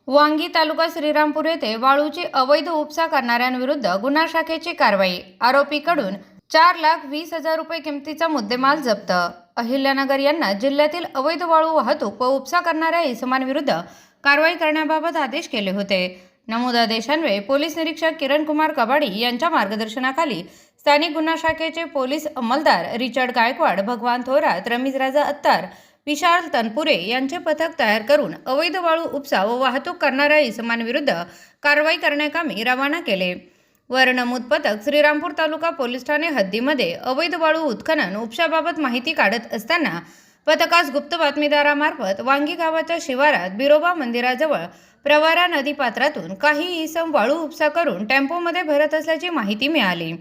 वांगी तालुका श्रीरामपूर येथे वाळूची अवैध उपसा करणाऱ्यांविरुद्ध गुन्हा शाखेची कारवाई। आरोपीकडून 4,20,000 रुपये किमतीचा मुद्देमाल जप्त। अहिल्यानगर यांना जिल्ह्यातील अवैध वाळू वाहतूक व उपसा करणाऱ्या इसमांविरुद्ध कारवाई करण्याबाबत आदेश केले होते। नमूद आदेशान्वये पोलीस निरीक्षक किरण कुमार कबाडी यांच्या मार्गदर्शनाखाली स्थानिक गुन्हा शाखेचे पोलीस अंमलदार रिचर्ड गायकवाड, भगवान थोरात, रमीज राजा अत्तार, विशाल तनपुरे यांचे पथक तयार करून अवैध वाळू उपसा व वाहतूक करणाऱ्या इसमांविरुद्ध कारवाई करण्याकामी रवाना केले। वर नमूद पथक श्रीरामपूर तालुका पोलीस ठाणे हद्दीमध्ये अवैध वाळू उत्खनन उपशाबाबत माहिती काढत असताना पथकास गुप्त बातमीदारामार्फत वांगी गावाच्या शिवारात बिरोबा मंदिराजवळ प्रवरा नदी पात्रातून काही इसम वाळू उपसा करून टेम्पोमध्ये भरत असल्याची माहिती मिळाली।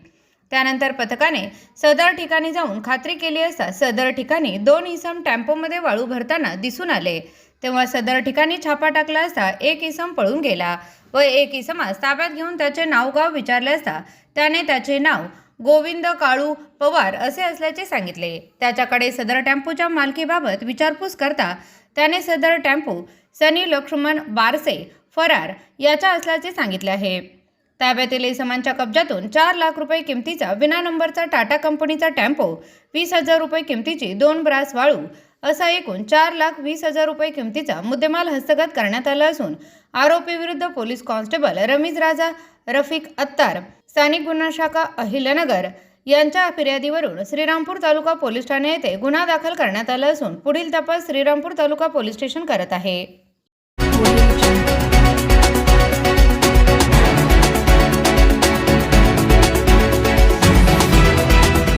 त्यानंतर पथकाने सदर ठिकाणी जाऊन खात्री केली असता सदर ठिकाणी 2 इसम टेम्पोमध्ये वाळू भरताना दिसून आले। तेव्हा सदर ठिकाणी छापा टाकला असता एक इसम पळून गेला व एक इसमास ताब्यात घेऊन त्याचे नावगाव विचारले असता त्याने त्याचे नाव गोविंद काळू पवार असे असल्याचे सांगितले। त्याच्याकडे सदर टेम्पोच्या मालकीबाबत विचारपूस करता त्याने सदर टेम्पो सनी लक्ष्मण बारसे फरार याचा असल्याचे सांगितले आहे। ताब्यातील इसमांच्या कब्जातून 4 लाख रुपये किमतीचा विना नंबरचा टाटा कंपनीचा टेम्पो, 20,000 रुपये किमतीची 2 ब्रास वाळू असा एकूण 4,20,000 रुपये किमतीचा मुद्देमाल हस्तगत करण्यात आला असून आरोपीविरुद्ध पोलीस कॉन्स्टेबल रमीज राजा रफिक अत्तार, स्थानिक गुन्हा शाखा अहिल्यानगर यांच्या फिर्यादीवरून श्रीरामपूर तालुका पोलीस ठाणे येथे गुन्हा दाखल करण्यात आला असून पुढील तपास श्रीरामपूर तालुका पोलीस स्टेशन करत आहे।